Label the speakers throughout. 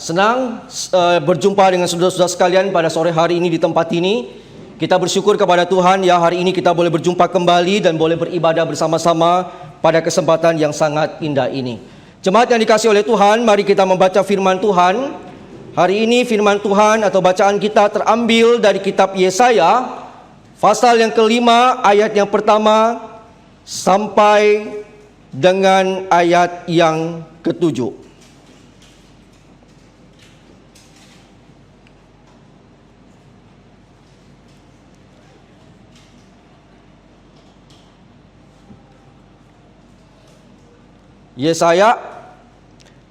Speaker 1: senang berjumpa dengan saudara-saudara sekalian pada sore hari ini di tempat ini. Kita bersyukur kepada Tuhan ya, hari ini kita boleh berjumpa kembali dan boleh beribadah bersama-sama pada kesempatan yang sangat indah ini. Jemaat yang dikasihi oleh Tuhan, mari kita membaca firman Tuhan. Hari ini firman Tuhan atau bacaan kita terambil dari kitab Yesaya, pasal yang kelima, ayat yang pertama sampai dengan ayat yang ketujuh. Yesaya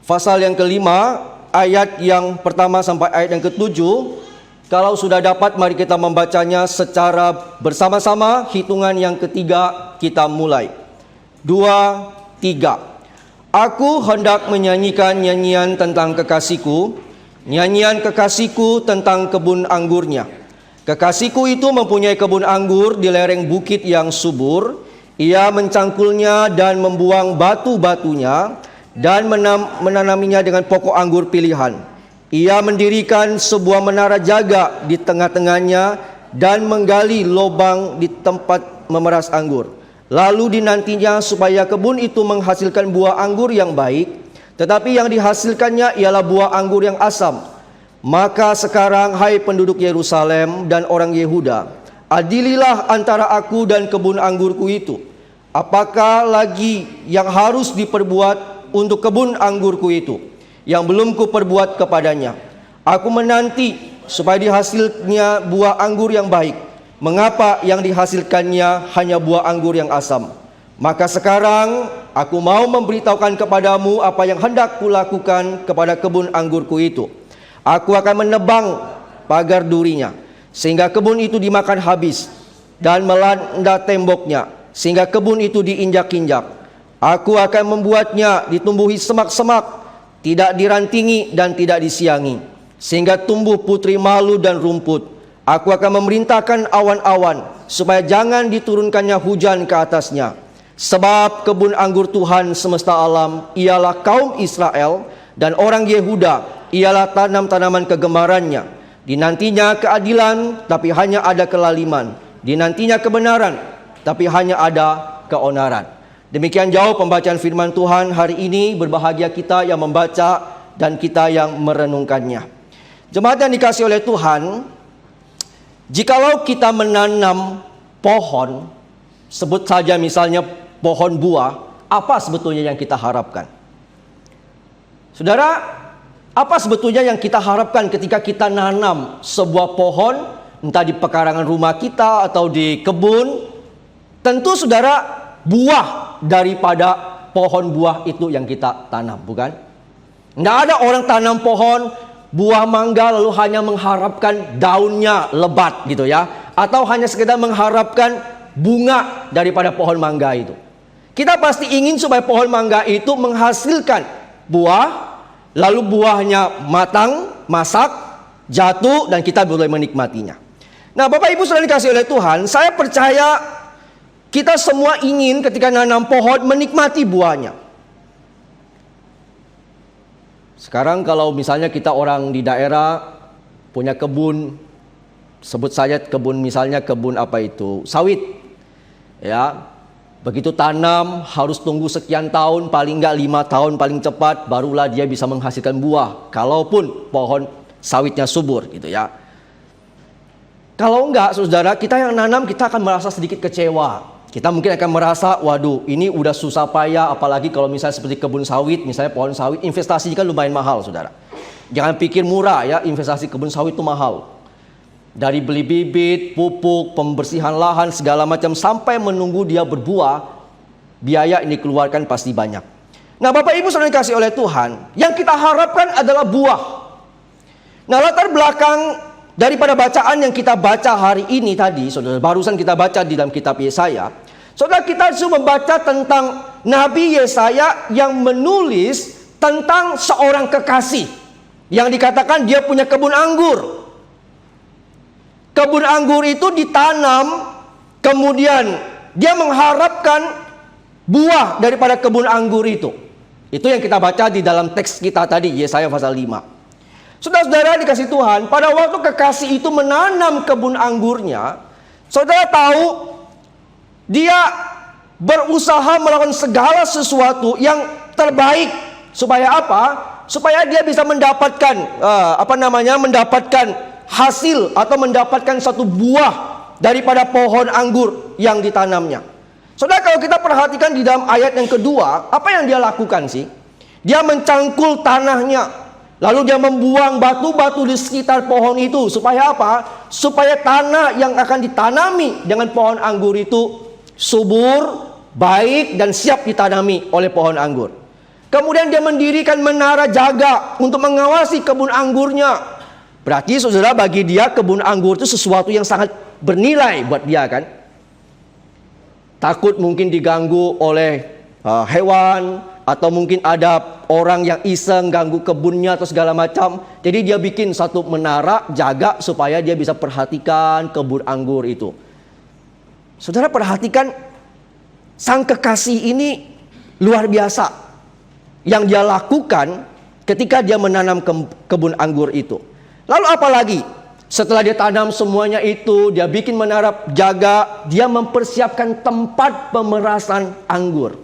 Speaker 1: pasal yang kelima, ayat yang pertama sampai ayat yang ketujuh. Kalau sudah dapat, mari kita membacanya secara bersama-sama. Hitungan yang ketiga, kita mulai. 2, 3. Aku hendak menyanyikan nyanyian tentang kekasihku, nyanyian kekasihku tentang kebun anggurnya. Kekasihku itu mempunyai kebun anggur di lereng bukit yang subur. Ia mencangkulnya dan membuang batu-batunya dan menanaminya dengan pokok anggur pilihan. Ia mendirikan sebuah menara jaga di tengah-tengahnya dan menggali lubang di tempat memeras anggur. Lalu dinantinya supaya kebun itu menghasilkan buah anggur yang baik, tetapi yang dihasilkannya ialah buah anggur yang asam. Maka sekarang, hai penduduk Yerusalem dan orang Yehuda, adililah antara aku dan kebun anggurku itu. Apakah lagi yang harus diperbuat untuk kebun anggurku itu, yang belum kuperbuat kepadanya? Aku menanti supaya dihasilnya buah anggur yang baik. Mengapa yang dihasilkannya hanya buah anggur yang asam? Maka sekarang aku mau memberitahukan kepadamu apa yang hendak kulakukan kepada kebun anggurku itu. Aku akan menebang pagar durinya, sehingga kebun itu dimakan habis, dan melanda temboknya, sehingga kebun itu diinjak-injak. Aku akan membuatnya ditumbuhi semak-semak, tidak dirantingi dan tidak disiangi, sehingga tumbuh putri malu dan rumput. Aku akan memerintahkan awan-awan supaya jangan diturunkannya hujan ke atasnya. Sebab kebun anggur Tuhan semesta alam ialah kaum Israel, dan orang Yehuda ialah tanam-tanaman kegemarannya. Dinantinya keadilan, tapi hanya ada kelaliman. Dinantinya kebenaran, tapi hanya ada keonaran. Demikian jauh pembacaan firman Tuhan hari ini. Berbahagia kita yang membaca dan kita yang merenungkannya. Jemaat yang dikasihi oleh Tuhan, jikalau kita menanam pohon, sebut saja misalnya pohon buah, apa sebetulnya yang kita harapkan? Saudara, apa sebetulnya yang kita harapkan ketika kita nanam sebuah pohon, entah di pekarangan rumah kita atau di kebun? Tentu saudara, buah daripada pohon buah itu yang kita tanam, bukan? Tidak ada orang tanam pohon buah mangga lalu hanya mengharapkan daunnya lebat gitu ya, atau hanya sekedar mengharapkan bunga daripada pohon mangga itu. Kita pasti ingin supaya pohon mangga itu menghasilkan buah, lalu buahnya matang, masak, jatuh, dan kita boleh menikmatinya. Nah, Bapak Ibu saudara dikasihi oleh Tuhan, saya percaya kita semua ingin ketika nanam pohon menikmati buahnya. Sekarang kalau misalnya kita orang di daerah punya kebun, sebut saja kebun, misalnya kebun apa itu, sawit. Ya, begitu tanam harus tunggu sekian tahun, paling enggak 5 tahun paling cepat barulah dia bisa menghasilkan buah. Kalaupun pohon sawitnya subur gitu ya. Kalau enggak, saudara, kita yang nanam kita akan merasa sedikit kecewa. Kita mungkin akan merasa, waduh, ini udah susah payah, apalagi kalau misalnya seperti kebun sawit, misalnya pohon sawit, investasinya kan lumayan mahal, saudara. Jangan pikir murah ya, investasi kebun sawit itu mahal. Dari beli bibit, pupuk, pembersihan lahan, segala macam, sampai menunggu dia berbuah, biaya ini keluarkan pasti banyak. Nah, Bapak Ibu saudara dikasihi oleh Tuhan, yang kita harapkan adalah buah. Nah, latar belakang daripada bacaan yang kita baca hari ini tadi, saudara, barusan kita baca di dalam kitab Yesaya. Saudara, kita disuruh membaca tentang Nabi Yesaya yang menulis tentang seorang kekasih yang dikatakan dia punya kebun anggur. Kebun anggur itu ditanam, kemudian dia mengharapkan buah daripada kebun anggur itu. Itu yang kita baca di dalam teks kita tadi, Yesaya pasal 5. Saudara-saudara dikasih Tuhan, pada waktu kekasih itu menanam kebun anggurnya, saudara tahu dia berusaha melakukan segala sesuatu yang terbaik supaya apa? Supaya dia bisa mendapatkan mendapatkan hasil atau mendapatkan satu buah daripada pohon anggur yang ditanamnya. Saudara, kalau kita perhatikan di dalam ayat yang kedua, apa yang dia lakukan sih? Dia mencangkul tanahnya, lalu dia membuang batu-batu di sekitar pohon itu. Supaya apa? Supaya tanah yang akan ditanami dengan pohon anggur itu subur, baik, dan siap ditanami oleh pohon anggur. Kemudian dia mendirikan menara jaga untuk mengawasi kebun anggurnya. Berarti saudara, bagi dia kebun anggur itu sesuatu yang sangat bernilai buat dia kan. Takut mungkin diganggu oleh hewan, atau mungkin ada orang yang iseng ganggu kebunnya atau segala macam. Jadi dia bikin satu menara jaga supaya dia bisa perhatikan kebun anggur itu. Saudara perhatikan, sang kekasih ini luar biasa yang dia lakukan ketika dia menanam kebun anggur itu. Lalu apa lagi? Setelah dia tanam semuanya itu, dia bikin menara jaga, dia mempersiapkan tempat pemerasan anggur.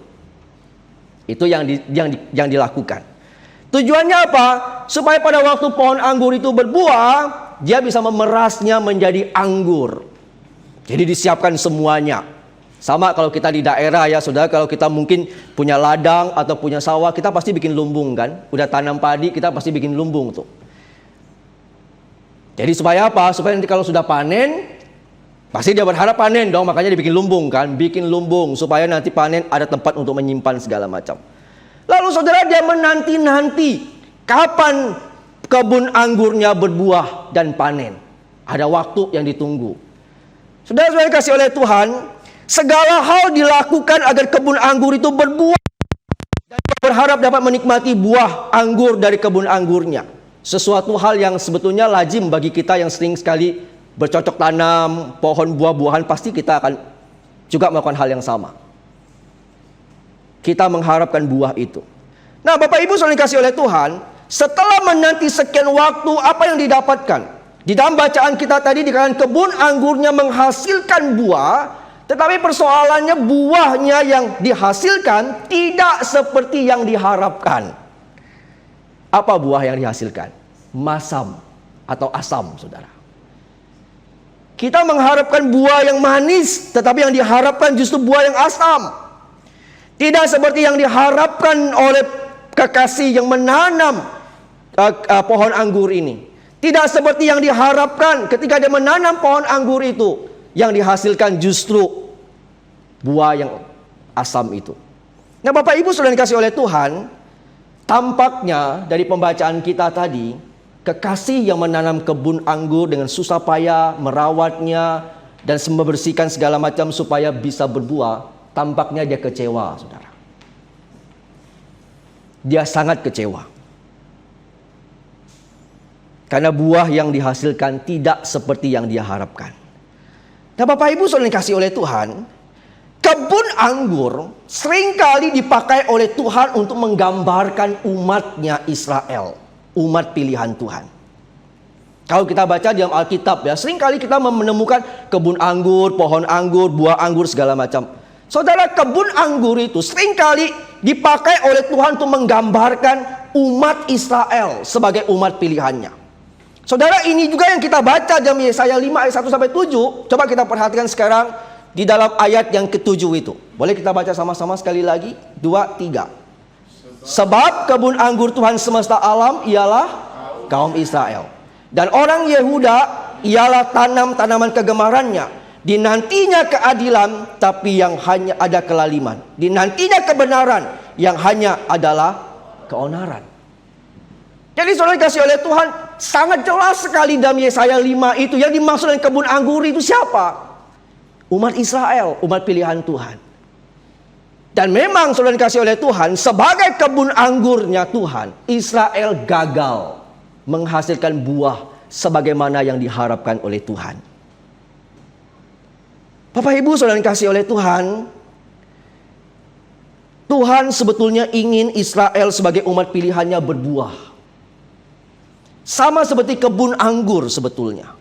Speaker 1: Itu yang dilakukan. Tujuannya apa? Supaya pada waktu pohon anggur itu berbuah, dia bisa memerasnya menjadi anggur. Jadi disiapkan semuanya. Sama kalau kita di daerah ya saudara, kalau kita mungkin punya ladang atau punya sawah, kita pasti bikin lumbung kan. Udah tanam padi, kita pasti bikin lumbung tuh. Jadi supaya apa? Supaya nanti kalau sudah panen, pasti dia berharap panen dong, makanya dibikin lumbung kan. Bikin lumbung supaya nanti panen ada tempat untuk menyimpan segala macam. Lalu saudara, dia menanti-nanti kapan kebun anggurnya berbuah dan panen. Ada waktu yang ditunggu. Saudara-saudara kasih oleh Tuhan, segala hal dilakukan agar kebun anggur itu berbuah, dan berharap dapat menikmati buah anggur dari kebun anggurnya. Sesuatu hal yang sebetulnya lazim bagi kita yang sering sekali bercocok tanam pohon buah-buahan, pasti kita akan juga melakukan hal yang sama. Kita mengharapkan buah itu. Nah, Bapak Ibu saudara dikasih oleh Tuhan, setelah menanti sekian waktu, apa yang didapatkan? Di dalam bacaan kita tadi dikatakan kebun anggurnya menghasilkan buah, tetapi persoalannya buahnya yang dihasilkan tidak seperti yang diharapkan. Apa buah yang dihasilkan? Masam atau asam, saudara. Kita mengharapkan buah yang manis, tetapi yang diharapkan justru buah yang asam. Tidak seperti yang diharapkan oleh kekasih yang menanam pohon anggur ini. Tidak seperti yang diharapkan ketika dia menanam pohon anggur itu. Yang dihasilkan justru buah yang asam itu. Nah, Bapak Ibu saudara dikasih oleh Tuhan, tampaknya dari pembacaan kita tadi, kekasih yang menanam kebun anggur dengan susah payah, merawatnya, dan membersihkan segala macam supaya bisa berbuah, tampaknya dia kecewa, saudara. Dia sangat kecewa. Karena buah yang dihasilkan tidak seperti yang dia harapkan. Nah, Bapak Ibu saudara dikasih oleh Tuhan, kebun anggur seringkali dipakai oleh Tuhan untuk menggambarkan umatnya Israel. Umat pilihan Tuhan. Kalau kita baca di dalam Alkitab ya, seringkali kita menemukan kebun anggur, pohon anggur, buah anggur segala macam. Saudara, kebun anggur itu seringkali dipakai oleh Tuhan untuk menggambarkan umat Israel sebagai umat pilihannya. Saudara, ini juga yang kita baca dalam Yesaya 5 ayat 1 sampai 7. Coba kita perhatikan sekarang di dalam ayat yang ke-7 itu. Boleh kita baca sama-sama sekali lagi? 2, 3. Sebab kebun anggur Tuhan semesta alam ialah kaum Israel. Dan orang Yehuda ialah tanaman kegemarannya. Dinantinya keadilan, tapi yang hanya ada kelaliman. Dinantinya kebenaran, yang hanya adalah keonaran. Jadi saudara dikasih oleh Tuhan, sangat jelas sekali dalam Yesaya 5 itu. Yang dimaksud dengan kebun anggur itu siapa? Umat Israel, umat pilihan Tuhan. Dan memang saudara dikasih oleh Tuhan, sebagai kebun anggurnya Tuhan, Israel gagal menghasilkan buah sebagaimana yang diharapkan oleh Tuhan. Bapak Ibu saudara dikasih oleh Tuhan, Tuhan sebetulnya ingin Israel sebagai umat pilihannya berbuah. Sama seperti kebun anggur sebetulnya,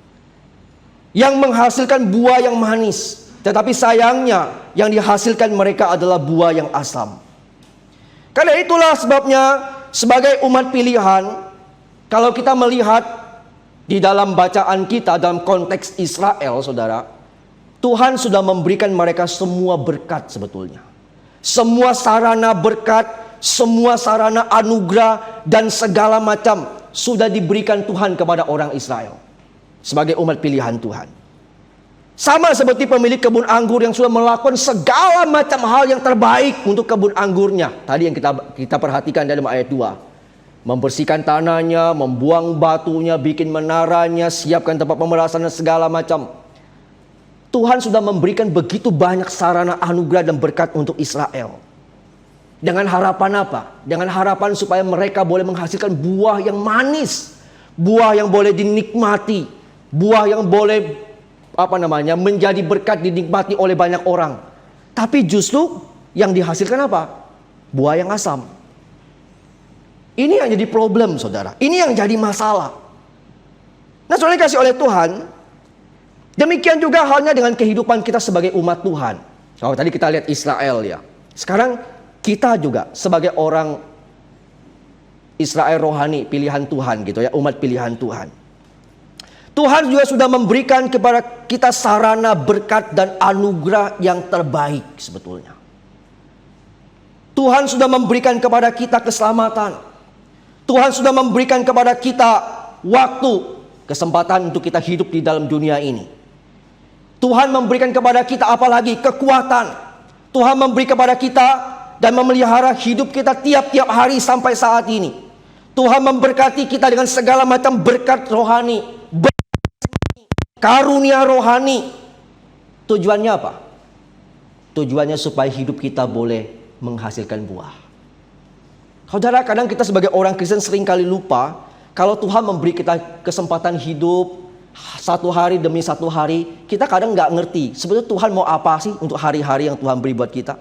Speaker 1: yang menghasilkan buah yang manis. Tetapi sayangnya yang dihasilkan mereka adalah buah yang asam. Karena itulah sebabnya sebagai umat pilihan, kalau kita melihat di dalam bacaan kita dalam konteks Israel, saudara, Tuhan sudah memberikan mereka semua berkat sebetulnya. Semua sarana berkat, semua sarana anugerah dan segala macam sudah diberikan Tuhan kepada orang Israel sebagai umat pilihan Tuhan. Sama seperti pemilik kebun anggur yang sudah melakukan segala macam hal yang terbaik untuk kebun anggurnya. Tadi yang kita perhatikan dalam ayat 2. Membersihkan tanahnya, membuang batunya, bikin menaranya, siapkan tempat pemerasan dan segala macam. Tuhan sudah memberikan begitu banyak sarana anugerah dan berkat untuk Israel. Dengan harapan apa? Dengan harapan supaya mereka boleh menghasilkan buah yang manis, buah yang boleh dinikmati, buah yang boleh menjadi berkat dinikmati oleh banyak orang. Tapi justru yang dihasilkan apa? Buah yang asam. Ini yang jadi problem, saudara. Ini yang jadi masalah. Nah, saudara dikasih oleh Tuhan, demikian juga halnya dengan kehidupan kita sebagai umat Tuhan. Kalau tadi kita lihat Israel ya. Sekarang kita juga sebagai orang Israel rohani, pilihan Tuhan gitu ya, umat pilihan Tuhan. Tuhan juga sudah memberikan kepada kita sarana berkat dan anugerah yang terbaik sebetulnya. Tuhan sudah memberikan kepada kita keselamatan. Tuhan sudah memberikan kepada kita waktu, kesempatan untuk kita hidup di dalam dunia ini. Tuhan memberikan kepada kita apalagi kekuatan. Tuhan memberi kepada kita dan memelihara hidup kita tiap-tiap hari sampai saat ini. Tuhan memberkati kita dengan segala macam berkat rohani, karunia rohani. Tujuannya apa? Tujuannya supaya hidup kita boleh menghasilkan buah. Saudara, kadang kita sebagai orang Kristen seringkali lupa kalau Tuhan memberi kita kesempatan hidup satu hari demi satu hari, kita kadang nggak ngerti sebetulnya Tuhan mau apa sih untuk hari-hari yang Tuhan beri buat kita.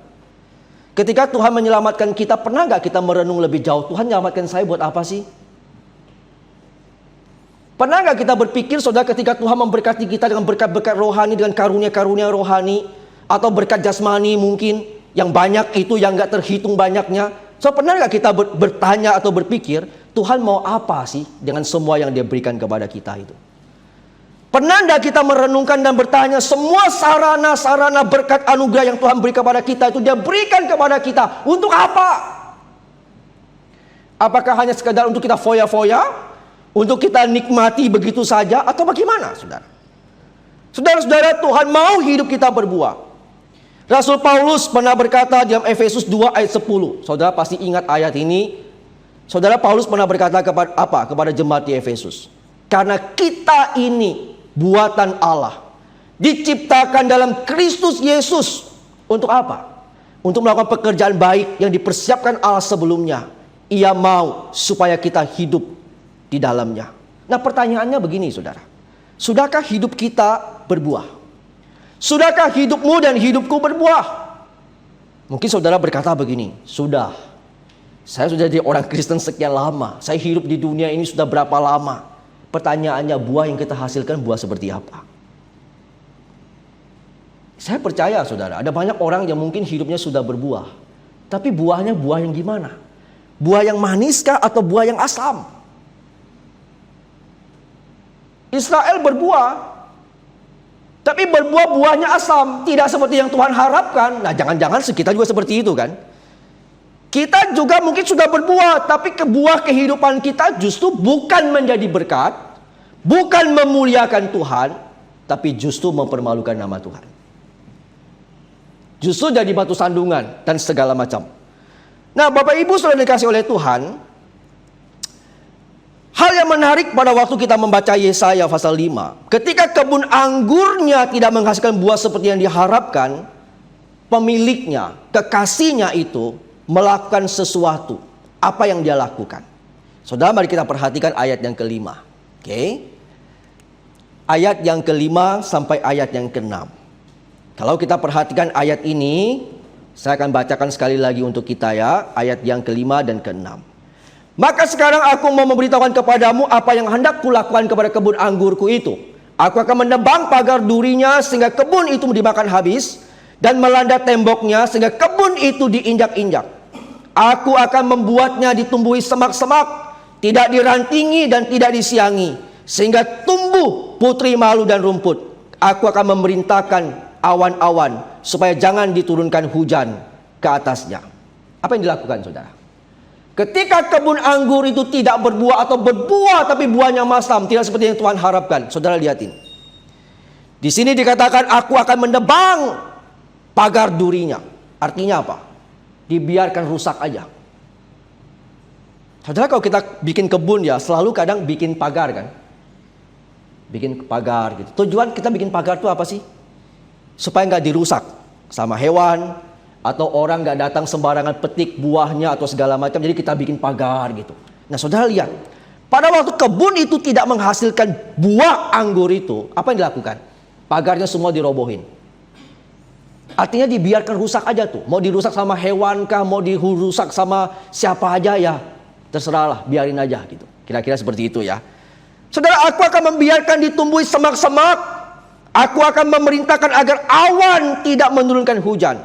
Speaker 1: Ketika Tuhan menyelamatkan kita, pernah nggak kita merenung lebih jauh, Tuhan menyelamatkan saya buat apa sih? Pernah nggak kita berpikir, saudara, ketika Tuhan memberkati kita dengan berkat-berkat rohani, dengan karunia-karunia rohani, atau berkat jasmani mungkin, yang banyak itu, yang nggak terhitung banyaknya. So, pernah nggak kita bertanya atau berpikir, Tuhan mau apa sih dengan semua yang Dia berikan kepada kita itu? Pernah nggak kita merenungkan dan bertanya, semua sarana-sarana berkat anugerah yang Tuhan beri kepada kita itu Dia berikan kepada kita untuk apa? Apakah hanya sekadar untuk kita foya-foya? Untuk kita nikmati begitu saja? Atau bagaimana, saudara? Saudara-saudara, Tuhan mau hidup kita berbuah. Rasul Paulus pernah berkata dalam Efesus 2 ayat 10. Saudara pasti ingat ayat ini. Saudara, Paulus pernah berkata kepada apa? Kepada jemaat di Efesus. Karena kita ini buatan Allah, diciptakan dalam Kristus Yesus. Untuk apa? Untuk melakukan pekerjaan baik yang dipersiapkan Allah sebelumnya. Ia mau supaya kita hidup di dalamnya. Nah, pertanyaannya begini, saudara. Sudahkah hidup kita berbuah? Sudahkah hidupmu dan hidupku berbuah? Mungkin saudara berkata begini, sudah. Saya sudah jadi orang Kristen sekian lama. Saya hidup di dunia ini sudah berapa lama? Pertanyaannya, buah yang kita hasilkan buah seperti apa? Saya percaya, saudara, ada banyak orang yang mungkin hidupnya sudah berbuah. Tapi buahnya buah yang gimana? Buah yang maniskah atau buah yang asam? Israel berbuah, tapi buahnya asam, tidak seperti yang Tuhan harapkan. Nah, jangan-jangan kita juga seperti itu kan? Kita juga mungkin sudah berbuah, tapi buah kehidupan kita justru bukan menjadi berkat, bukan memuliakan Tuhan, tapi justru mempermalukan nama Tuhan. Justru jadi batu sandungan dan segala macam. Nah, Bapak Ibu sudah dikasih oleh Tuhan. Hal yang menarik pada waktu kita membaca Yesaya pasal 5. Ketika kebun anggurnya tidak menghasilkan buah seperti yang diharapkan, pemiliknya, kekasihnya itu melakukan sesuatu. Apa yang dia lakukan? Saudara, mari kita perhatikan ayat yang kelima. Oke? Ayat yang kelima sampai ayat yang keenam. Kalau kita perhatikan ayat ini, saya akan bacakan sekali lagi untuk kita ya. Ayat yang kelima dan keenam. Maka sekarang aku mau memberitahukan kepadamu apa yang hendak kulakukan kepada kebun anggurku itu. Aku akan menebang pagar durinya sehingga kebun itu dimakan habis, dan melanda temboknya sehingga kebun itu diinjak-injak. Aku akan membuatnya ditumbuhi semak-semak, tidak dirantingi dan tidak disiangi, sehingga tumbuh putri malu dan rumput. Aku akan memerintahkan awan-awan supaya jangan diturunkan hujan ke atasnya. Apa yang dilakukan, saudara? Ketika kebun anggur itu tidak berbuah atau berbuah tapi buahnya masam, tidak seperti yang Tuhan harapkan. Saudara lihatin. Di sini dikatakan aku akan menebang pagar durinya. Artinya apa? Dibiarkan rusak aja. Saudara, kalau kita bikin kebun ya selalu kadang bikin pagar kan? Bikin pagar gitu. Tujuan kita bikin pagar itu apa sih? Supaya nggak dirusak sama hewan, atau orang nggak datang sembarangan petik buahnya atau segala macam. Jadi kita bikin pagar gitu. Nah, saudara lihat, pada waktu kebun itu tidak menghasilkan buah anggur itu, apa yang dilakukan? Pagarnya semua dirobohin. Artinya dibiarkan rusak aja tuh. Mau dirusak sama hewan kah, mau dirusak sama siapa aja ya, terserahlah, biarin aja gitu. Kira-kira seperti itu ya. Saudara, aku akan membiarkan ditumbuhi semak-semak. Aku akan memerintahkan agar awan tidak menurunkan hujan.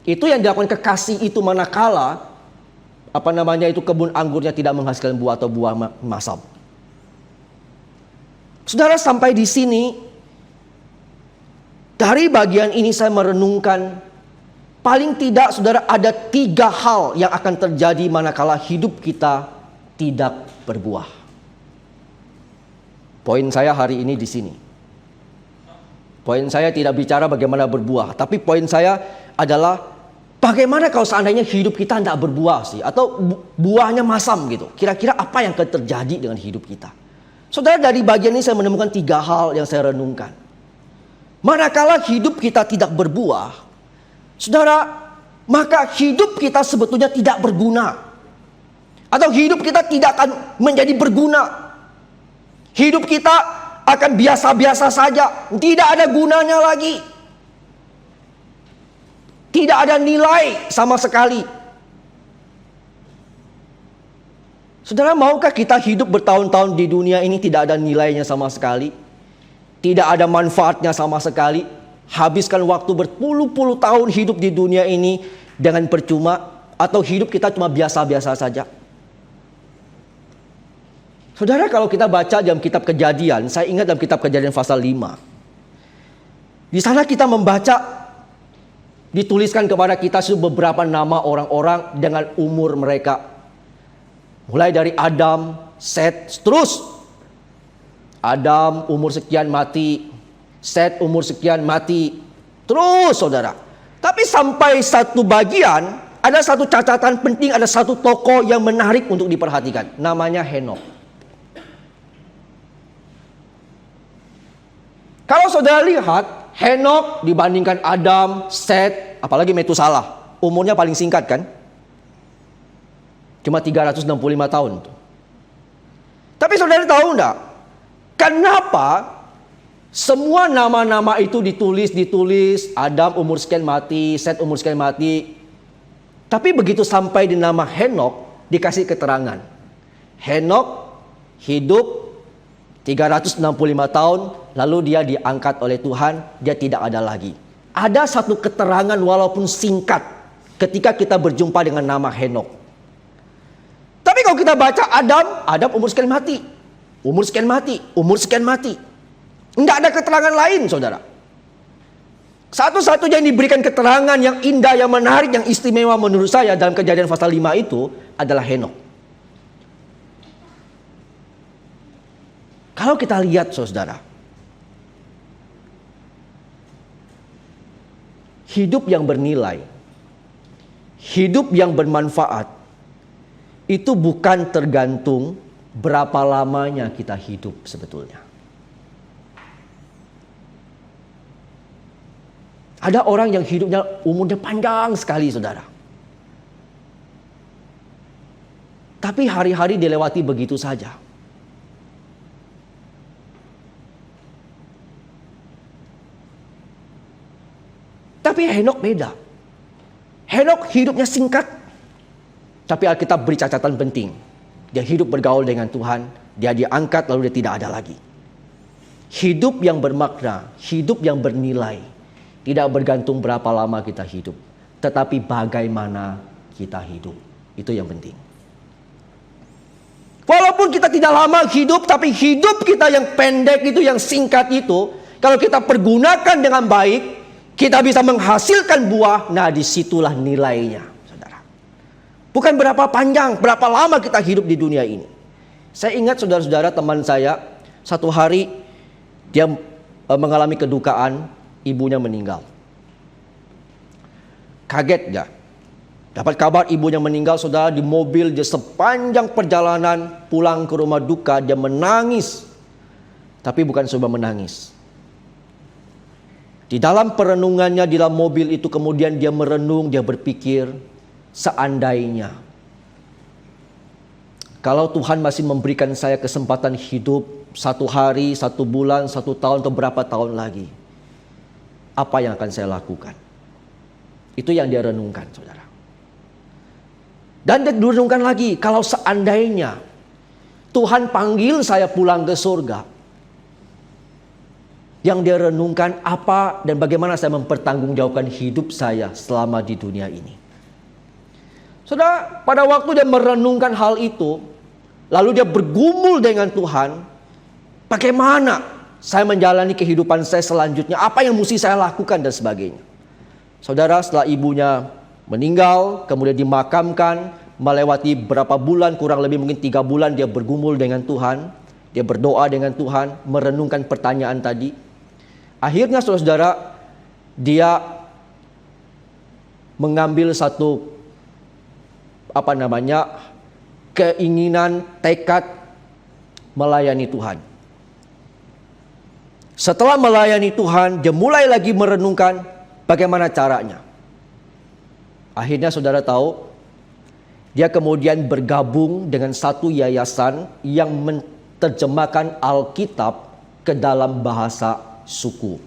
Speaker 1: Itu yang dilakukan kekasih itu manakala itu kebun anggurnya tidak menghasilkan buah atau buah masam. Saudara, sampai di sini dari bagian ini saya merenungkan paling tidak saudara ada 3 hal yang akan terjadi manakala hidup kita tidak berbuah. Poin saya hari ini di sini. Poin saya tidak bicara bagaimana berbuah, tapi poin saya adalah bagaimana kalau seandainya hidup kita tidak berbuah sih, atau buahnya masam gitu. Kira-kira apa yang akan terjadi dengan hidup kita? Saudara, dari bagian ini saya menemukan 3 hal yang saya renungkan. Manakala hidup kita tidak berbuah, saudara, maka hidup kita sebetulnya tidak berguna. Atau hidup kita tidak akan menjadi berguna. Hidup kita akan biasa-biasa saja, tidak ada gunanya lagi. Tidak ada nilai sama sekali. Saudara, maukah kita hidup bertahun-tahun di dunia ini tidak ada nilainya sama sekali? Tidak ada manfaatnya sama sekali? Habiskan waktu berpuluh-puluh tahun hidup di dunia ini dengan percuma? Atau hidup kita cuma biasa-biasa saja? Saudara, kalau kita baca dalam kitab Kejadian, saya ingat dalam kitab Kejadian pasal 5. Di sana kita membaca, dituliskan kepada kita beberapa nama orang-orang dengan umur mereka. Mulai dari Adam, Set, terus. Adam umur sekian mati, Set umur sekian mati, terus saudara. Tapi sampai satu bagian, ada satu catatan penting, ada satu tokoh yang menarik untuk diperhatikan. Namanya Henokh. Kalau saudara lihat, Henokh dibandingkan Adam, Set, apalagi Metusalah, umurnya paling singkat kan? Cuma 365 tahun. Tapi saudara tahu enggak? Kenapa semua nama-nama itu ditulis, Adam umur sekian mati, Set umur sekian mati. Tapi begitu sampai di nama Henokh, dikasih keterangan. Henokh hidup 365 tahun, lalu dia diangkat oleh Tuhan, dia tidak ada lagi. Ada satu keterangan walaupun singkat ketika kita berjumpa dengan nama Henokh. Tapi kalau kita baca Adam umur sekian mati, umur sekian mati, umur sekian mati. Enggak ada keterangan lain, saudara. Satu-satunya yang diberikan keterangan yang indah, yang menarik, yang istimewa menurut saya dalam Kejadian pasal 5 itu adalah Henokh. Kalau kita lihat saudara, hidup yang bernilai, hidup yang bermanfaat, itu bukan tergantung berapa lamanya kita hidup sebetulnya. Ada orang yang hidupnya umurnya panjang sekali saudara. Tapi hari-hari dilewati begitu saja. Tapi Henokh beda. Henokh hidupnya singkat. Tapi Alkitab beri catatan penting. Dia hidup bergaul dengan Tuhan, dia diangkat lalu dia tidak ada lagi. Hidup yang bermakna, hidup yang bernilai, tidak bergantung berapa lama kita hidup, tetapi bagaimana kita hidup. Itu yang penting. Walaupun kita tidak lama hidup, tapi hidup kita yang pendek itu, yang singkat itu, kalau kita pergunakan dengan baik, kita bisa menghasilkan buah. Nah, disitulah nilainya, saudara. Bukan berapa panjang, berapa lama kita hidup di dunia ini. Saya ingat saudara-saudara, teman saya, satu hari dia mengalami kedukaan, ibunya meninggal. Kaget dia. Dapat kabar ibunya meninggal, saudara, di mobil, dia sepanjang perjalanan pulang ke rumah duka, dia menangis. Tapi bukan coba menangis. Di dalam perenungannya di dalam mobil itu, kemudian dia merenung, dia berpikir, seandainya kalau Tuhan masih memberikan saya kesempatan hidup 1 hari, 1 bulan, 1 tahun, atau berapa tahun lagi, apa yang akan saya lakukan? Itu yang dia renungkan, saudara. Dan dia renungkan lagi, kalau seandainya Tuhan panggil saya pulang ke surga, yang dia renungkan apa dan bagaimana saya mempertanggungjawabkan hidup saya selama di dunia ini. Saudara, pada waktu dia merenungkan hal itu, lalu dia bergumul dengan Tuhan, bagaimana saya menjalani kehidupan saya selanjutnya, apa yang mesti saya lakukan dan sebagainya. Saudara, setelah ibunya meninggal, kemudian dimakamkan, melewati berapa bulan, kurang lebih mungkin 3 bulan, dia bergumul dengan Tuhan, dia berdoa dengan Tuhan, merenungkan pertanyaan tadi. Akhirnya saudara-saudara, dia mengambil satu keinginan, tekad melayani Tuhan. Setelah melayani Tuhan, dia mulai lagi merenungkan bagaimana caranya. Akhirnya saudara tahu, dia kemudian bergabung dengan satu yayasan yang menerjemahkan Alkitab ke dalam bahasa suku.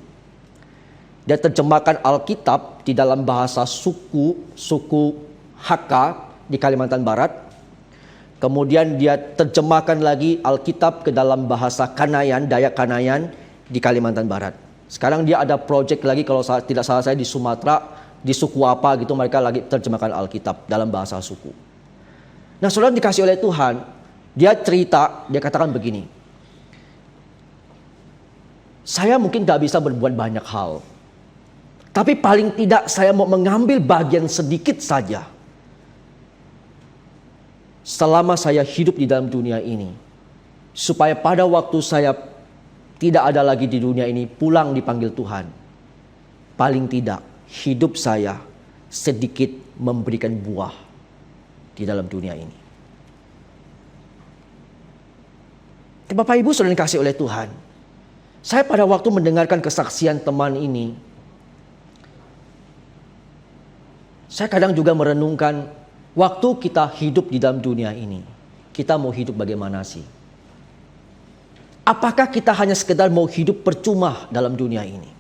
Speaker 1: Dia terjemahkan Alkitab di dalam bahasa suku Hakka di Kalimantan Barat. Kemudian dia terjemahkan lagi Alkitab ke dalam bahasa Kanayan, Dayak Kanayan di Kalimantan Barat. Sekarang dia ada project lagi, kalau tidak salah saya, di Sumatera, di suku apa gitu, mereka lagi terjemahkan Alkitab dalam bahasa suku. Nah, saudara dikasih oleh Tuhan, dia cerita, dia katakan begini, saya mungkin tidak bisa berbuat banyak hal, tapi paling tidak saya mau mengambil bagian sedikit saja selama saya hidup di dalam dunia ini, supaya pada waktu saya tidak ada lagi di dunia ini, pulang dipanggil Tuhan, paling tidak hidup saya sedikit memberikan buah di dalam dunia ini. Bapak Ibu sudah dikasih oleh Tuhan. Saya pada waktu mendengarkan kesaksian teman ini, saya kadang juga merenungkan, waktu kita hidup di dalam dunia ini, kita mau hidup bagaimana sih? Apakah kita hanya sekedar mau hidup percuma dalam dunia ini?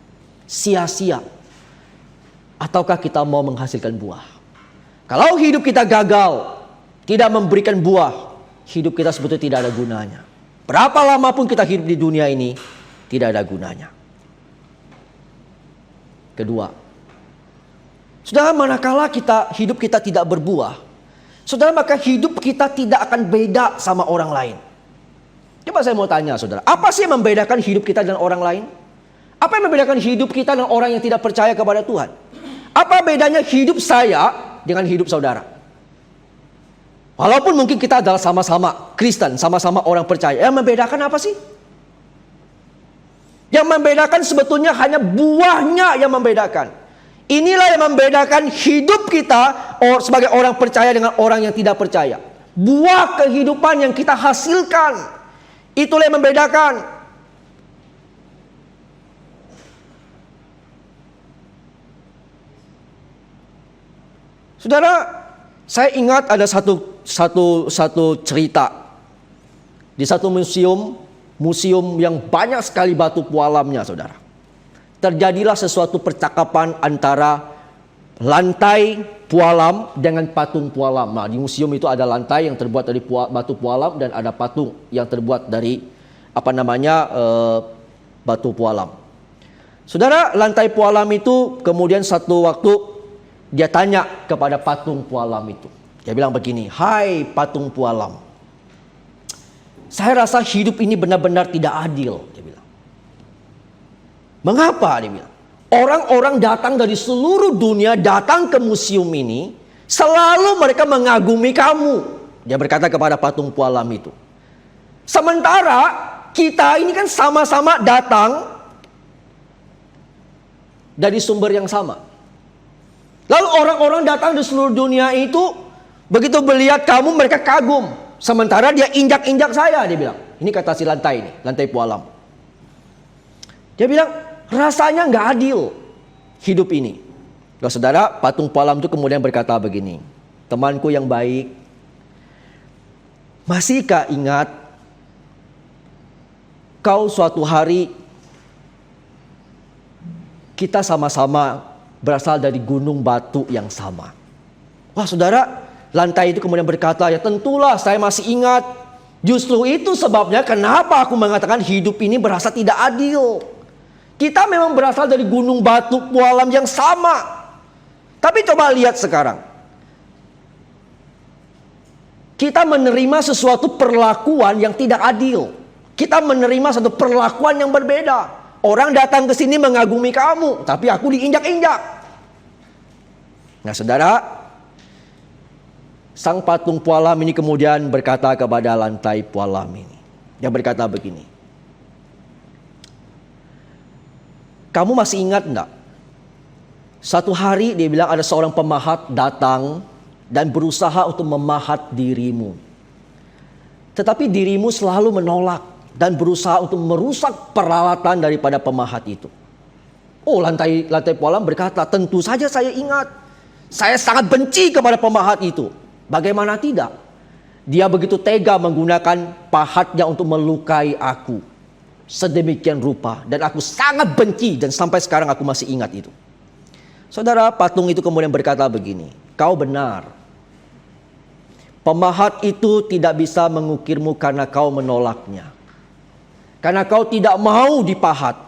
Speaker 1: Sia-sia? Ataukah kita mau menghasilkan buah? Kalau hidup kita gagal, tidak memberikan buah, hidup kita sebetulnya tidak ada gunanya. Berapa lama pun kita hidup di dunia ini, tidak ada gunanya. Kedua, saudara, manakala hidup kita tidak berbuah, saudara, maka hidup kita tidak akan beda sama orang lain. Coba saya mau tanya saudara, apa sih yang membedakan hidup kita dengan orang lain? Apa yang membedakan hidup kita dengan orang yang tidak percaya kepada Tuhan? Apa bedanya hidup saya dengan hidup saudara? Walaupun mungkin kita adalah sama-sama Kristen, sama-sama orang percaya, yang membedakan apa sih? Yang membedakan sebetulnya hanya buahnya yang membedakan. Inilah yang membedakan hidup kita sebagai orang percaya dengan orang yang tidak percaya. Buah kehidupan yang kita hasilkan, itulah yang membedakan. Saudara, saya ingat ada satu cerita di satu museum yang banyak sekali batu pualamnya, saudara. Terjadilah sesuatu percakapan antara lantai pualam dengan patung pualam. Nah, di museum itu ada lantai yang terbuat dari batu pualam dan ada patung yang terbuat dari batu pualam. Saudara, lantai pualam itu kemudian satu waktu dia tanya kepada patung pualam itu. Dia bilang begini, "Hai patung pualam, saya rasa hidup ini benar-benar tidak adil." Dia bilang. Mengapa? Dia bilang. Orang-orang datang dari seluruh dunia datang ke museum ini, selalu mereka mengagumi kamu. Dia berkata kepada patung pualam itu. Sementara kita ini kan sama-sama datang dari sumber yang sama. Lalu orang-orang datang di seluruh dunia itu, begitu melihat kamu mereka kagum. Sementara dia injak-injak saya, dia bilang. Ini kata si lantai ini, lantai pualam. Dia bilang, rasanya nggak adil hidup ini. Loh, saudara, patung pualam itu kemudian berkata begini, "Temanku yang baik, masihkah ingat kau suatu hari kita sama-sama berasal dari gunung batu yang sama?" Wah, saudara, lantai itu kemudian berkata, "Ya tentulah saya masih ingat. Justru itu sebabnya kenapa aku mengatakan hidup ini berasa tidak adil. Kita memang berasal dari gunung batu pualam yang sama. Tapi coba lihat sekarang. Kita menerima sesuatu perlakuan yang tidak adil. Kita menerima satu perlakuan yang berbeda. Orang datang ke sini mengagumi kamu, tapi aku diinjak-injak." Nah, saudara, sang patung pualam ini kemudian berkata kepada lantai pualam ini. Dia berkata begini, "Kamu masih ingat enggak? Satu hari," dia bilang, "ada seorang pemahat datang dan berusaha untuk memahat dirimu. Tetapi dirimu selalu menolak dan berusaha untuk merusak peralatan daripada pemahat itu." Oh, lantai pualam berkata, "Tentu saja saya ingat. Saya sangat benci kepada pemahat itu. Bagaimana tidak? Dia begitu tega menggunakan pahatnya untuk melukai aku. Sedemikian rupa, dan aku sangat benci dan sampai sekarang aku masih ingat itu." Saudara, patung itu kemudian berkata begini, "Kau benar. Pemahat itu tidak bisa mengukirmu karena kau menolaknya. Karena kau tidak mau dipahat."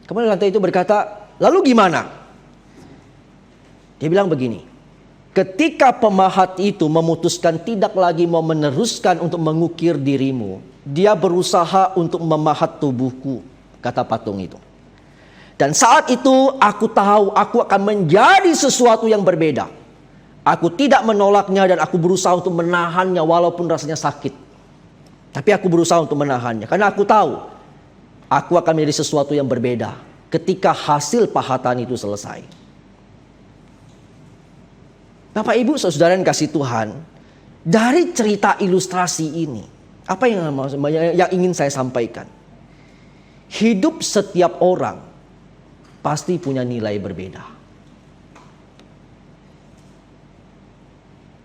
Speaker 1: Kemudian lantai itu berkata, "Lalu gimana?" Dia bilang begini, "Ketika pemahat itu memutuskan tidak lagi mau meneruskan untuk mengukir dirimu, dia berusaha untuk memahat tubuhku," kata patung itu. "Dan saat itu aku tahu aku akan menjadi sesuatu yang berbeda. Aku tidak menolaknya dan aku berusaha untuk menahannya walaupun rasanya sakit. Tapi aku berusaha untuk menahannya karena aku tahu aku akan menjadi sesuatu yang berbeda ketika hasil pahatan itu selesai." Bapak Ibu saudara yang kasih Tuhan, dari cerita ilustrasi ini, apa yang ingin saya sampaikan? Hidup setiap orang pasti punya nilai berbeda.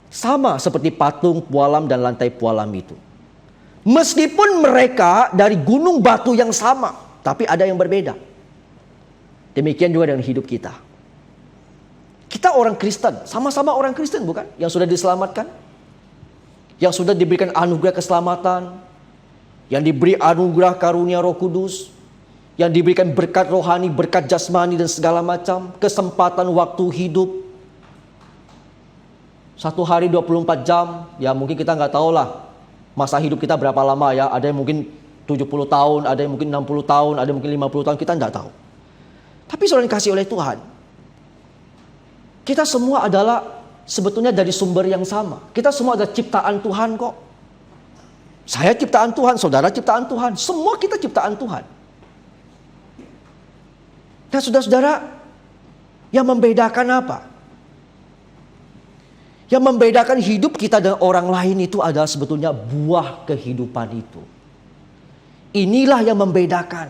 Speaker 1: Sama seperti patung pualam dan lantai pualam itu. Meskipun mereka dari gunung batu yang sama, tapi ada yang berbeda. Demikian juga dengan hidup kita. Kita orang Kristen, sama-sama orang Kristen bukan? Yang sudah diselamatkan, yang sudah diberikan anugerah keselamatan, yang diberi anugerah karunia Roh Kudus, yang diberikan berkat rohani, berkat jasmani dan segala macam, kesempatan waktu hidup. Satu hari 24 jam, ya mungkin kita nggak tahu lah masa hidup kita berapa lama ya. Ada yang mungkin 70 tahun, ada yang mungkin 60 tahun, ada yang mungkin 50 tahun, kita nggak tahu. Tapi saudara dikasih oleh Tuhan, kita semua adalah sebetulnya dari sumber yang sama. Kita semua adalah ciptaan Tuhan kok. Saya ciptaan Tuhan, saudara ciptaan Tuhan. Semua kita ciptaan Tuhan. Nah saudara-saudara, yang membedakan apa? Yang membedakan hidup kita dengan orang lain itu adalah sebetulnya buah kehidupan itu. Inilah yang membedakan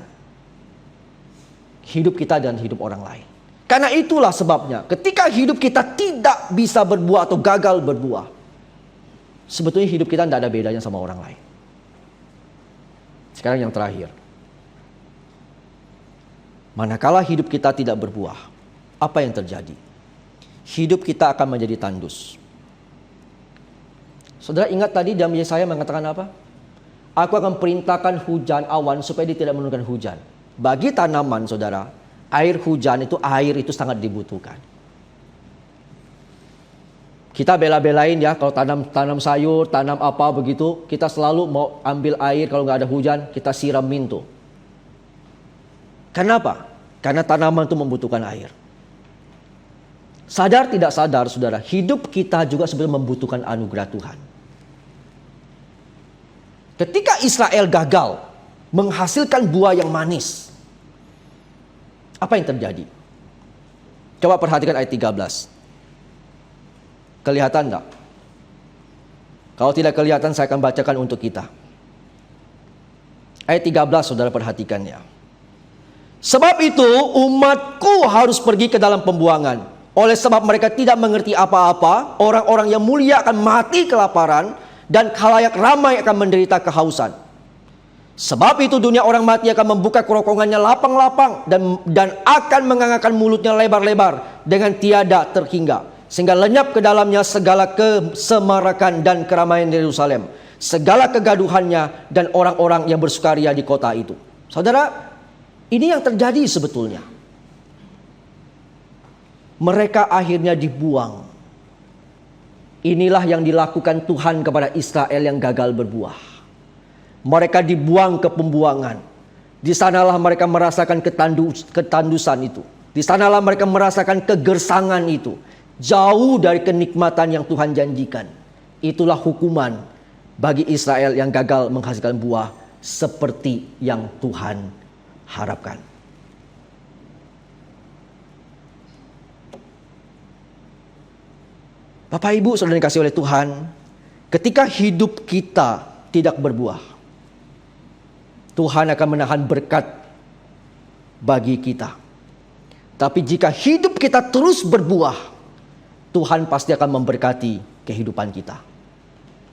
Speaker 1: hidup kita dan hidup orang lain. Karena itulah sebabnya ketika hidup kita tidak bisa berbuah atau gagal berbuah, sebetulnya hidup kita tidak ada bedanya sama orang lain. Sekarang yang terakhir. Manakala hidup kita tidak berbuah, apa yang terjadi? Hidup kita akan menjadi tandus. Saudara ingat tadi dalam Yesaya mengatakan apa? Aku akan perintahkan hujan awan supaya dia tidak menurunkan hujan. Bagi tanaman, saudara, air hujan air itu sangat dibutuhkan. Kita bela-belain ya, kalau tanam sayur, tanam apa begitu, kita selalu mau ambil air kalau nggak ada hujan, kita siram mintu. Kenapa? Karena tanaman itu membutuhkan air. Sadar tidak sadar, saudara, hidup kita juga sebenarnya membutuhkan anugerah Tuhan. Ketika Israel gagal menghasilkan buah yang manis, apa yang terjadi? Coba perhatikan ayat 13. Kelihatan enggak? Kalau tidak kelihatan, saya akan bacakan untuk kita. Ayat 13, saudara perhatikannya. Sebab itu umatku harus pergi ke dalam pembuangan. Oleh sebab mereka tidak mengerti apa-apa, orang-orang yang mulia akan mati kelaparan, dan khalayak ramai akan menderita kehausan. Sebab itu dunia orang mati akan membuka kerongkongannya lapang-lapang, dan akan mengangkat mulutnya lebar-lebar dengan tiada terhingga, sehingga lenyap ke dalamnya segala kesemarakan dan keramaian Yerusalem, segala kegaduhannya dan orang-orang yang bersukaria di kota itu. Saudara, ini yang terjadi sebetulnya. Mereka akhirnya dibuang. Inilah yang dilakukan Tuhan kepada Israel yang gagal berbuah. Mereka dibuang ke pembuangan. Di sanalah mereka merasakan ketandusan itu. Di sanalah mereka merasakan kegersangan itu. Jauh dari kenikmatan yang Tuhan janjikan. Itulah hukuman bagi Israel yang gagal menghasilkan buah seperti yang Tuhan harapkan. Bapak Ibu saudara dikasihi oleh Tuhan, ketika hidup kita tidak berbuah, Tuhan akan menahan berkat bagi kita. Tapi jika hidup kita terus berbuah, Tuhan pasti akan memberkati kehidupan kita.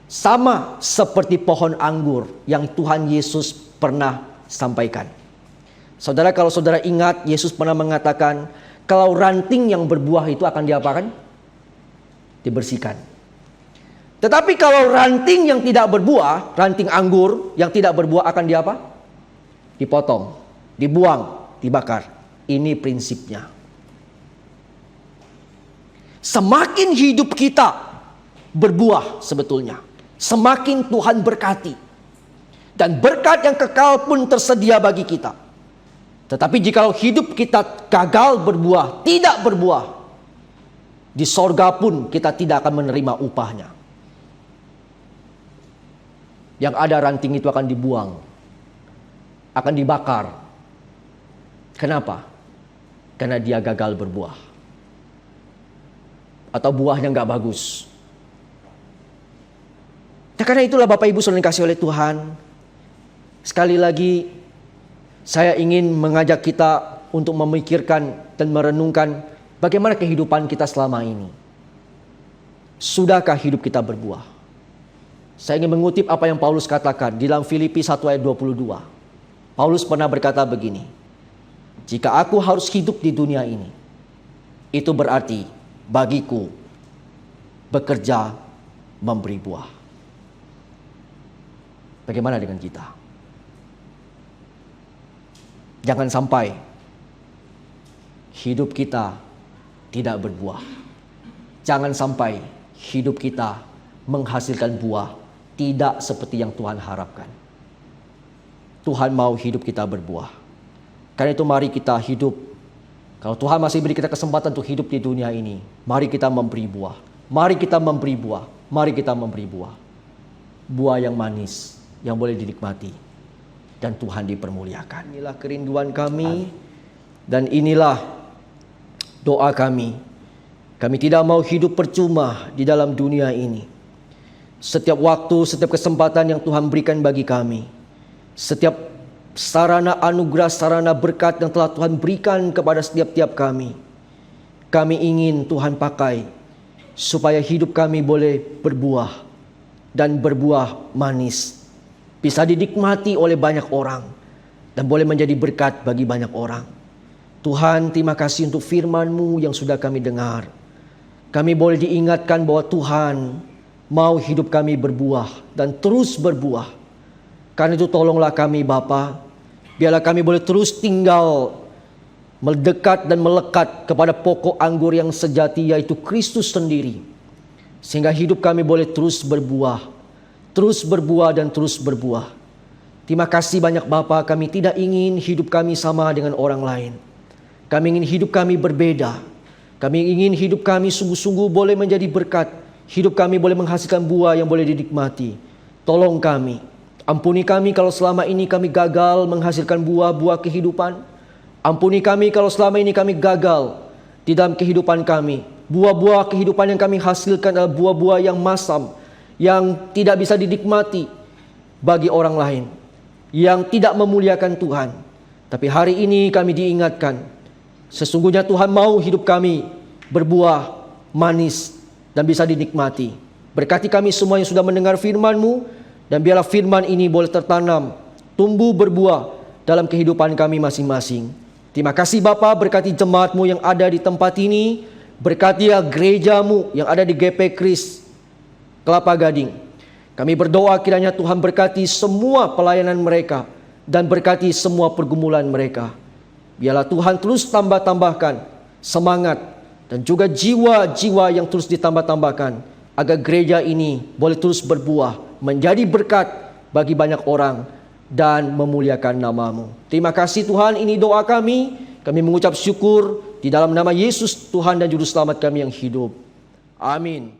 Speaker 1: Sama seperti pohon anggur yang Tuhan Yesus pernah sampaikan. Saudara, kalau saudara ingat, Yesus pernah mengatakan, kalau ranting yang berbuah itu akan diapakan? Dibersihkan. Tetapi kalau ranting yang tidak berbuah, ranting anggur yang tidak berbuah akan diapa? Dipotong, dibuang, dibakar. Ini prinsipnya. Semakin hidup kita berbuah sebetulnya, semakin Tuhan berkati. Dan berkat yang kekal pun tersedia bagi kita. Tetapi jika hidup kita gagal berbuah, tidak berbuah, di sorga pun kita tidak akan menerima upahnya. Yang ada ranting itu akan dibuang, akan dibakar. Kenapa? Karena dia gagal berbuah. Atau buahnya nggak bagus. Nah, karena itulah Bapak Ibu saudara dikasihi oleh Tuhan, sekali lagi saya ingin mengajak kita untuk memikirkan dan merenungkan bagaimana kehidupan kita selama ini. Sudahkah hidup kita berbuah? Saya ingin mengutip apa yang Paulus katakan di dalam Filipi 1 ayat 22. Paulus pernah berkata begini, jika aku harus hidup di dunia ini, itu berarti bagiku bekerja memberi buah. Bagaimana dengan kita? Jangan sampai hidup kita tidak berbuah. Jangan sampai hidup kita menghasilkan buah tidak seperti yang Tuhan harapkan. Tuhan mau hidup kita berbuah. Karena itu mari kita hidup. Kalau Tuhan masih beri kita kesempatan untuk hidup di dunia ini, mari kita memberi buah. Mari kita memberi buah. Mari kita memberi buah. Buah yang manis, yang boleh dinikmati. Dan Tuhan dipermuliakan. Inilah kerinduan kami. Dan inilah doa kami. Kami tidak mau hidup percuma di dalam dunia ini. Setiap waktu, setiap kesempatan yang Tuhan berikan bagi kami, setiap sarana anugerah, sarana berkat yang telah Tuhan berikan kepada setiap kami ingin Tuhan pakai supaya hidup kami boleh berbuah dan berbuah manis, bisa dinikmati oleh banyak orang dan boleh menjadi berkat bagi banyak orang. Tuhan, terima kasih untuk firman-Mu yang sudah kami dengar. Kami boleh diingatkan bahwa Tuhan mau hidup kami berbuah dan terus berbuah. Karena itu tolonglah kami Bapa, biarlah kami boleh terus tinggal mendekat dan melekat kepada pokok anggur yang sejati, yaitu Kristus sendiri. Sehingga hidup kami boleh terus berbuah dan terus berbuah. Terima kasih banyak Bapa, kami tidak ingin hidup kami sama dengan orang lain. Kami ingin hidup kami berbeda. Kami ingin hidup kami sungguh-sungguh boleh menjadi berkat. Hidup kami boleh menghasilkan buah yang boleh dinikmati. Tolong kami. Ampuni kami kalau selama ini kami gagal menghasilkan buah-buah kehidupan. Ampuni kami kalau selama ini kami gagal di dalam kehidupan kami. Buah-buah kehidupan yang kami hasilkan adalah buah-buah yang masam, yang tidak bisa dinikmati bagi orang lain, yang tidak memuliakan Tuhan. Tapi hari ini kami diingatkan, sesungguhnya Tuhan mau hidup kami berbuah manis dan bisa dinikmati. Berkati kami semua yang sudah mendengar firman-Mu, dan biarlah firman ini boleh tertanam, tumbuh berbuah dalam kehidupan kami masing-masing. Terima kasih Bapa, berkati jemaat-Mu yang ada di tempat ini, berkati gereja-Mu yang ada di GP Kris Kelapa Gading. Kami berdoa kiranya Tuhan berkati semua pelayanan mereka dan berkati semua pergumulan mereka. Biarlah Tuhan terus tambahkan semangat dan juga jiwa-jiwa yang terus ditambah-tambahkan, agar gereja ini boleh terus berbuah, menjadi berkat bagi banyak orang dan memuliakan nama-Mu. Terima kasih Tuhan, ini doa kami. Kami mengucap syukur di dalam nama Yesus, Tuhan dan Juru Selamat kami yang hidup. Amin.